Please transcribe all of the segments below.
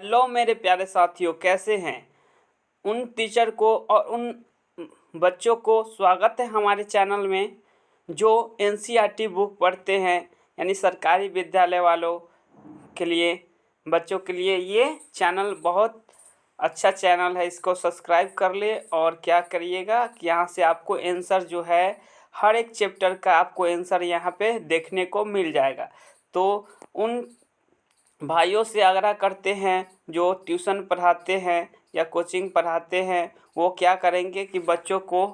Hello मेरे प्यारे साथियों, कैसे हैं? उन टीचर को और उन बच्चों को स्वागत है हमारे चैनल में जो एनसीईआरटी बुक पढ़ते हैं, यानी सरकारी विद्यालय वालों के लिए, बच्चों के लिए ये चैनल बहुत अच्छा चैनल है। इसको सब्सक्राइब कर ले और क्या करिएगा कि यहाँ से आपको आंसर जो है हर एक चैप्टर का आपको आंसर यहाँ पे देखने को मिल जाएगा। तो उन भाइयों से आग्रह करते हैं जो ट्यूशन पढ़ाते हैं या कोचिंग पढ़ाते हैं, वो क्या करेंगे कि बच्चों को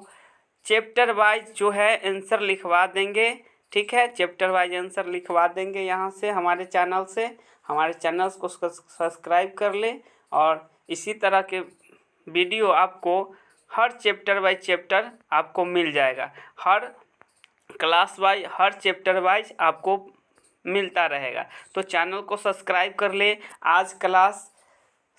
चैप्टर वाइज जो है आंसर लिखवा देंगे। ठीक है, चैप्टर वाइज आंसर लिखवा देंगे यहाँ से हमारे चैनल से। हमारे चैनल्स को सब्सक्राइब कर ले और इसी तरह के वीडियो आपको हर चैप्टर वाइज चैप्टर आपको मिल जाएगा। हर क्लास वाइज, हर चैप्टर वाइज आपको मिलता रहेगा। तो चैनल को सब्सक्राइब कर ले। आज क्लास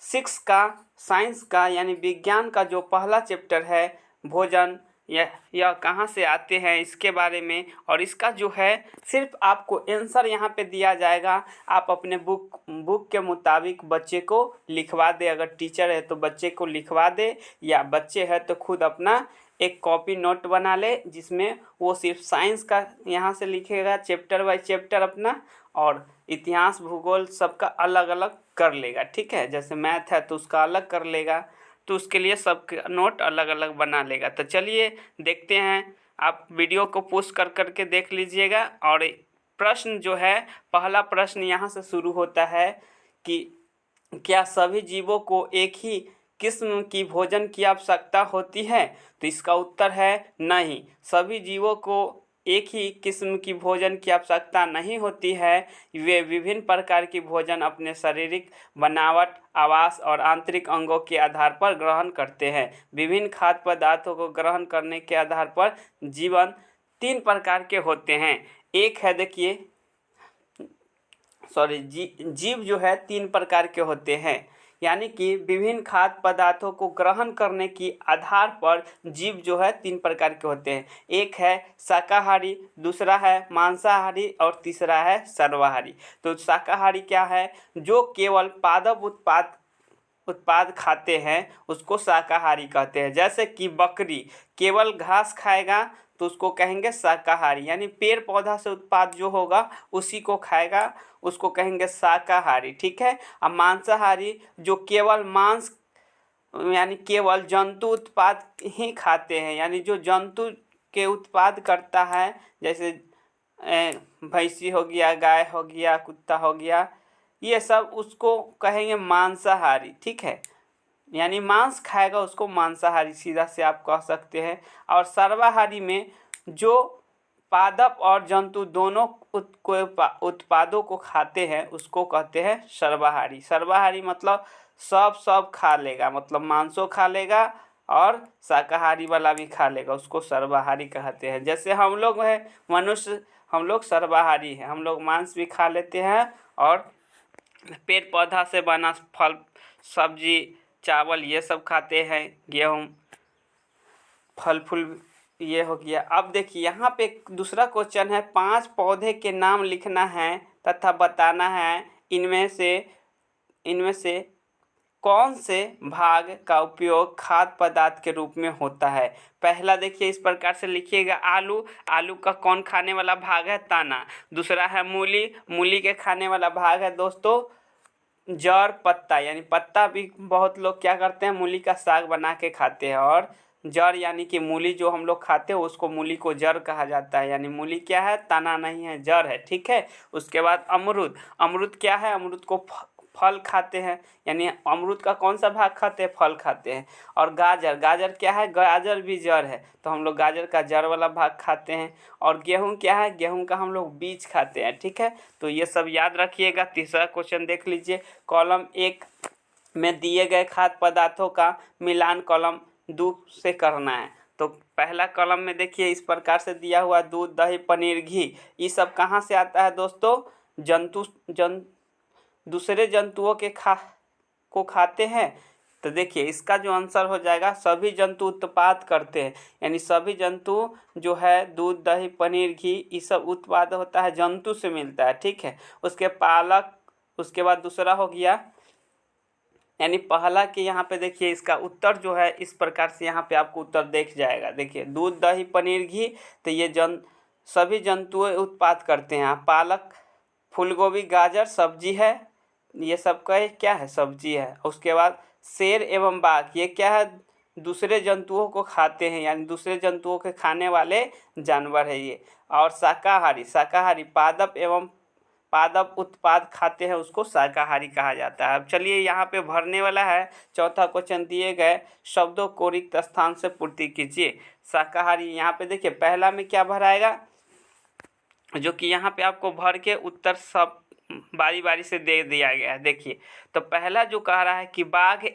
6 का साइंस का यानी विज्ञान का जो पहला चैप्टर है भोजन यह कहाँ से आते हैं इसके बारे में, और इसका जो है सिर्फ आपको आंसर यहाँ पे दिया जाएगा। आप अपने बुक के मुताबिक बच्चे को लिखवा दे। अगर टीचर है तो बच्चे को लिखवा दे, या बच्चे है तो खुद अपना एक कॉपी नोट बना ले जिसमें वो सिर्फ साइंस का यहाँ से लिखेगा चैप्टर बाय चैप्टर अपना, और इतिहास भूगोल सबका अलग अलग कर लेगा। ठीक है, जैसे मैथ है तो उसका अलग कर लेगा, तो उसके लिए सब नोट अलग अलग बना लेगा। तो चलिए देखते हैं, आप वीडियो को पुश कर करके देख लीजिएगा। और प्रश्न जो है, पहला प्रश्न यहाँ से शुरू होता है कि क्या सभी जीवों को एक ही किस्म की भोजन की आवश्यकता होती है? तो इसका उत्तर है नहीं, सभी जीवों को एक ही किस्म की भोजन की आवश्यकता नहीं होती है। वे विभिन्न प्रकार की भोजन अपने शारीरिक बनावट, आवास और आंतरिक अंगों के आधार पर ग्रहण करते हैं। विभिन्न खाद्य पदार्थों को ग्रहण करने के आधार पर जीवन 3 प्रकार के होते हैं। एक है, देखिए जीव जो है 3 प्रकार के होते हैं, यानी कि विभिन्न खाद्य पदार्थों को ग्रहण करने की आधार पर जीव जो है 3 प्रकार के होते हैं। एक है शाकाहारी, दूसरा है मांसाहारी और तीसरा है सर्वाहारी। तो शाकाहारी क्या है? जो केवल पादप उत्पाद खाते हैं उसको शाकाहारी कहते हैं। जैसे कि बकरी केवल घास खाएगा तो उसको कहेंगे शाकाहारी, यानी पेड़ पौधा से उत्पाद जो होगा उसी को खाएगा, उसको कहेंगे शाकाहारी। ठीक है। अब मांसाहारी जो केवल मांस यानी केवल जंतु उत्पाद ही खाते हैं, यानी जो जंतु के उत्पाद करता है, जैसे भैंसी हो गया, गाय हो गया, कुत्ता हो गया, ये सब उसको कहेंगे मांसाहारी। ठीक है, यानी मांस खाएगा उसको मांसाहारी सीधा से आप कह सकते हैं। और सर्वाहारी में जो पादप और जंतु दोनों उत्पादों को खाते हैं उसको कहते हैं सर्वाहारी। सर्वाहारी मतलब सब खा लेगा, मतलब मांसो खा लेगा और शाकाहारी वाला भी खा लेगा, उसको सर्वाहारी कहते हैं। जैसे हम लोग हैं मनुष्य, हम लोग सर्वाहारी हैं, हम लोग मांस भी खा लेते हैं और पेड़ पौधा से बना फल सब्जी चावल ये सब खाते हैं, गेहूँ फल फूल ये हो गया। अब देखिए यहाँ पे एक दूसरा क्वेश्चन है, 5 पौधे के नाम लिखना है तथा बताना है इनमें से कौन से भाग का उपयोग खाद्य पदार्थ के रूप में होता है। पहला देखिए इस प्रकार से लिखिएगा, आलू, आलू का कौन खाने वाला भाग है? तना। दूसरा है मूली, मूली के खाने वाला भाग है दोस्तों जड़, पत्ता, यानी पत्ता भी बहुत लोग क्या करते हैं मूली का साग बना के खाते हैं। और जड़ यानी कि मूली जो हम लोग खाते हैं उसको मूली को जड़ कहा जाता है, यानी मूली क्या है? तना नहीं है, जड़ है। ठीक है। उसके बाद अमरूद, अमरूद क्या है? अमरूद को फल खाते हैं, यानी अमरूद का कौन सा भाग खाते हैं? फल खाते हैं। और गाजर, गाजर क्या है? गाजर भी जड़ है, तो हम लोग गाजर का जड़ वाला भाग खाते हैं। और गेहूं क्या है? गेहूं का हम लोग बीज खाते हैं। ठीक है, तो ये सब याद रखिएगा। तीसरा क्वेश्चन देख लीजिए, कॉलम 1 में दिए गए खाद्य पदार्थों का मिलान कॉलम 2 से करना है। तो पहला कॉलम में देखिए इस प्रकार से दिया हुआ, दूध, दही, पनीर, घी, ये सब कहाँ से आता है दोस्तों? दूसरे जंतुओं को खाते हैं। तो देखिए इसका जो आंसर हो जाएगा, सभी जंतु उत्पाद करते हैं, यानी सभी जंतु जो है दूध, दही, पनीर, घी ये सब उत्पाद होता है जंतु से मिलता है। ठीक है। उसके बाद दूसरा हो गया यानी पहला के यहाँ पे देखिए इसका उत्तर जो है इस प्रकार से यहाँ पे आपको उत्तर देख जाएगा। देखिए दूध, दही, पनीर, घी, तो ये सभी जंतु उत्पाद करते हैं। पालक, फूलगोभी, गाजर सब्जी है, ये सब का क्या है, सब्जी है। उसके बाद शेर एवं बाघ, ये क्या है, दूसरे जंतुओं को खाते हैं, यानी दूसरे जंतुओं के खाने वाले जानवर है ये। और शाकाहारी, शाकाहारी पादप एवं पादप उत्पाद खाते हैं, उसको शाकाहारी कहा जाता है। अब चलिए यहाँ पे भरने वाला है। चौथा क्वेश्चन दिए गए शब्दों को रिक्त स्थान से पूर्ति कीजिए। शाकाहारी, यहाँ पे देखिए पहला में क्या भराएगा, जो कि यहाँ पे आपको भर के उत्तर सब बारी बारी से दे दिया गया है। देखिए तो पहला जो कह रहा है कि बाघ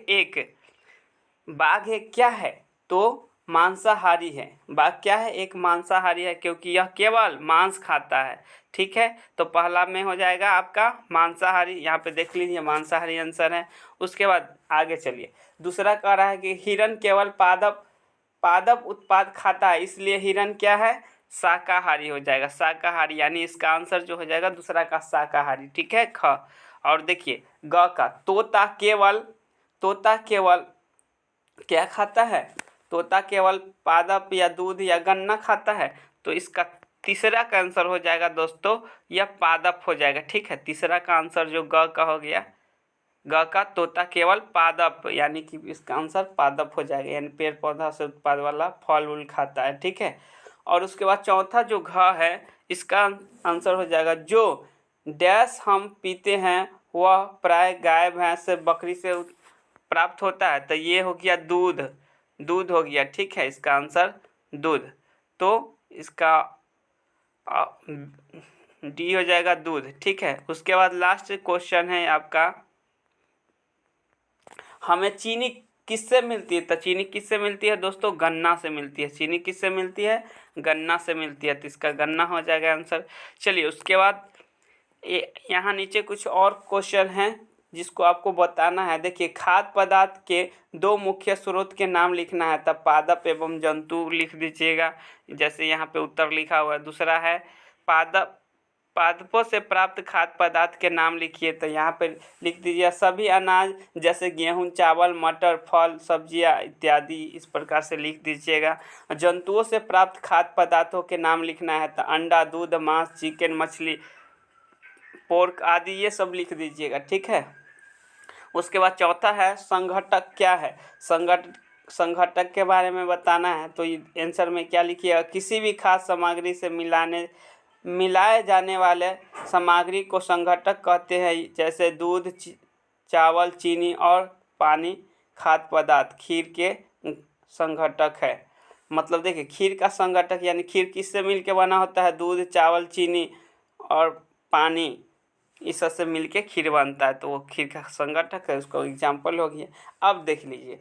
एक क्या है, तो मांसाहारी है। बाघ क्या है, एक मांसाहारी है, क्योंकि यह केवल मांस खाता है। ठीक है, तो पहला में हो जाएगा आपका मांसाहारी, यहाँ पे देख लीजिए मांसाहारी आंसर है। उसके बाद आगे चलिए, दूसरा कह रहा है कि हिरण केवल पादप उत्पाद खाता है, इसलिए हिरण क्या है, शाकाहारी हो जाएगा, शाकाहारी, यानी इसका आंसर जो हो जाएगा दूसरा का शाकाहारी। ठीक है, ख। और देखिए ग का तोता केवल क्या खाता है, तोता केवल पादप या दूध या गन्ना खाता है, तो इसका तीसरा का आंसर हो जाएगा दोस्तों यह पादप हो जाएगा। ठीक है, तीसरा का आंसर जो ग का हो गया, ग का तोता केवल पादप, यानी कि इसका आंसर पादप हो जाएगा, यानी पेड़ पौधा से उत्पाद वाला फल उल खाता है। ठीक है, और उसके बाद चौथा जो घ है, इसका आंसर हो जाएगा जो डैश हम पीते हैं वह प्राय गाय, भैंस से, बकरी से प्राप्त होता है, तो ये हो गया दूध हो गया। ठीक है, इसका आंसर दूध, तो इसका डी हो जाएगा दूध। ठीक है, उसके बाद लास्ट क्वेश्चन है आपका, हमें चीनी किससे मिलती है, तो चीनी किससे मिलती है दोस्तों, गन्ना से मिलती है। चीनी किससे मिलती है, गन्ना से मिलती है, तो इसका गन्ना हो जाएगा आंसर। चलिए उसके बाद यहाँ नीचे कुछ और क्वेश्चन हैं जिसको आपको बताना है। देखिए खाद्य पदार्थ के दो मुख्य स्रोत के नाम लिखना है, तब पादप एवं जंतु लिख दीजिएगा, जैसे यहाँ पे उत्तर लिखा हुआ है। दूसरा है पादपों से प्राप्त खाद्य पदार्थ के नाम लिखिए, तो यहाँ पे लिख दीजिए सभी अनाज जैसे गेहूं, चावल, मटर, फल, सब्जियां इत्यादि, इस प्रकार से लिख दीजिएगा। जंतुओं से प्राप्त खाद्य पदार्थों के नाम लिखना है, तो अंडा, दूध, मांस, चिकन, मछली, पोर्क आदि, ये सब लिख दीजिएगा। ठीक है, उसके बाद चौथा है संघटक क्या है, संघटक के बारे में बताना है, तो आंसर में क्या लिखिएगा, किसी भी खाद्य सामग्री से मिलाए जाने वाले सामग्री को संघटक कहते हैं, जैसे दूध, चावल, चीनी और पानी। खाद्य पदार्थ खीर के संघटक है, मतलब देखिए खीर का संघटक, यानी खीर किससे मिल के बना होता है, दूध, चावल, चीनी और पानी, इस सब से मिलके खीर बनता है, तो वो खीर का संघटक है, उसको एग्जाम्पल हो गया। अब देख लीजिए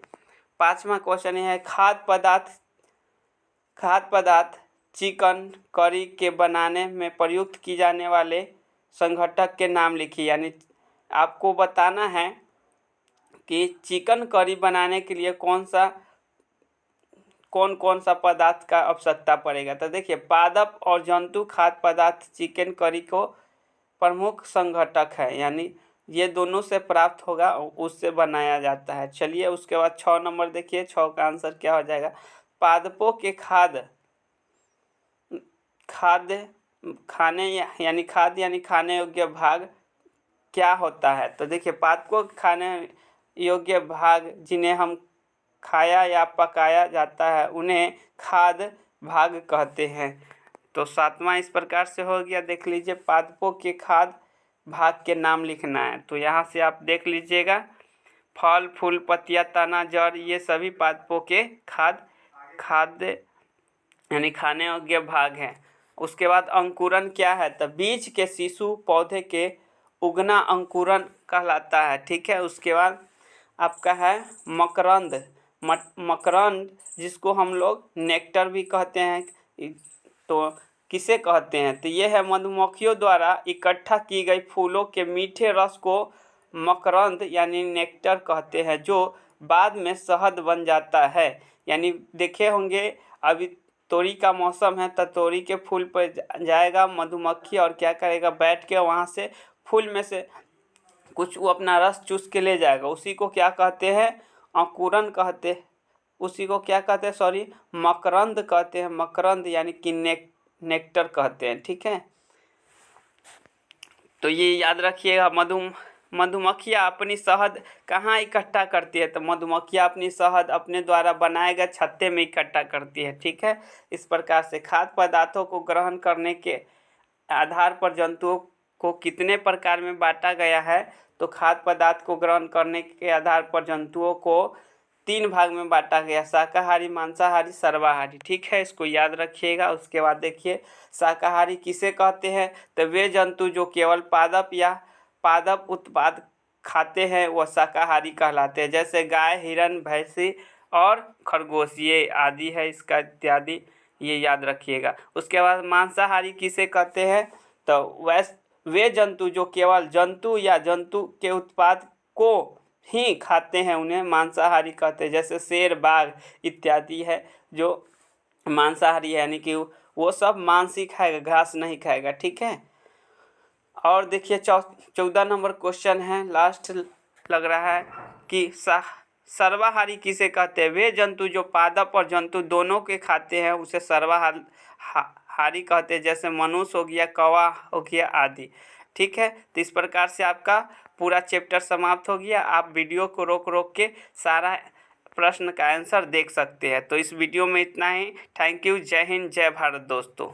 पांचवा क्वेश्चन है खाद्य पदार्थ चिकन करी के बनाने में प्रयुक्त की जाने वाले संघटक के नाम लिखिए, यानी आपको बताना है कि चिकन करी बनाने के लिए कौन कौन सा पदार्थ का आवश्यकता पड़ेगा। तो देखिए पादप और जंतु खाद्य पदार्थ चिकन करी को प्रमुख संघटक है, यानी ये दोनों से प्राप्त होगा, उससे बनाया जाता है। चलिए उसके बाद 6 नंबर देखिए, 6 का आंसर क्या हो जाएगा, पादपों के खाने यानी खाने योग्य भाग क्या होता है। तो देखिए पादपों के खाने योग्य भाग जिन्हें हम खाया या पकाया जाता है उन्हें खाद्य भाग कहते हैं। तो 7वां इस प्रकार से हो गया। देख लीजिए पादपों के खाद्य भाग के नाम लिखना है, तो यहाँ से आप देख लीजिएगा फल, फूल, पत्तियाँ, तना, जड़, ये सभी पादपों के खाद्य यानी खाने योग्य भाग हैं। उसके बाद अंकुरन क्या है, तो बीज के शिशु पौधे के उगना अंकुरन कहलाता है। ठीक है, उसके बाद आपका है मकरंद जिसको हम लोग नेक्टर भी कहते हैं, तो किसे कहते हैं, तो ये है मधुमक्खियों द्वारा इकट्ठा की गई फूलों के मीठे रस को मकरंद यानी नेक्टर कहते हैं, जो बाद में शहद बन जाता है। यानी देखे होंगे अभी तोरी का मौसम है, तो तोरी के फूल पर जाएगा मधुमक्खी और क्या करेगा, बैठ के वहाँ से फूल में से कुछ वो अपना रस चूस के ले जाएगा, उसी को क्या कहते हैं, अंकुरन कहते हैं। उसी को क्या कहते हैं, सॉरी, मकरंद कहते हैं। मकरंद यानी कि नेक्टर कहते हैं। ठीक है, तो ये याद रखिएगा। मधुमक्खियाँ अपनी शहद कहाँ इकट्ठा करती है, तो मधुमक्खियाँ अपनी शहद अपने द्वारा बनाए गए छत्ते में इकट्ठा करती है। ठीक है, इस प्रकार से खाद्य पदार्थों को ग्रहण करने के आधार पर जंतुओं को कितने प्रकार में बांटा गया है, तो खाद्य पदार्थ को ग्रहण करने के आधार पर जंतुओं को 3 भाग में बांटा गया, शाकाहारी, मांसाहारी, सर्वाहारी। ठीक है, इसको याद रखिएगा। उसके बाद देखिए, शाकाहारी किसे कहते हैं, तो वे जंतु जो केवल पादप या पादप उत्पाद खाते हैं वह शाकाहारी कहलाते हैं, जैसे गाय, हिरन, भैंसी और खरगोश, ये आदि है इसका इत्यादि, ये याद रखिएगा। उसके बाद मांसाहारी किसे कहते हैं, तो वे जंतु जो केवल जंतु या जंतु के उत्पाद को ही खाते हैं उन्हें मांसाहारी कहते हैं, जैसे शेर, बाघ इत्यादि है जो मांसाहारी है, यानी कि वो सब मांस ही खाएगा, घास नहीं खाएगा। ठीक है, और देखिए 14 नंबर क्वेश्चन है, लास्ट लग रहा है कि सर्वाहारी किसे कहते हैं, वे जंतु जो पादप और जंतु दोनों के खाते हैं उसे सर्वाहारी कहते हैं, जैसे मनुष्य हो गया, कौवा हो गया आदि। ठीक है, तो इस प्रकार से आपका पूरा चैप्टर समाप्त हो गया। आप वीडियो को रोक रोक के सारा प्रश्न का आंसर देख सकते हैं। तो इस वीडियो में इतना ही। Thank you. जय हिंद, जय भारत दोस्तों।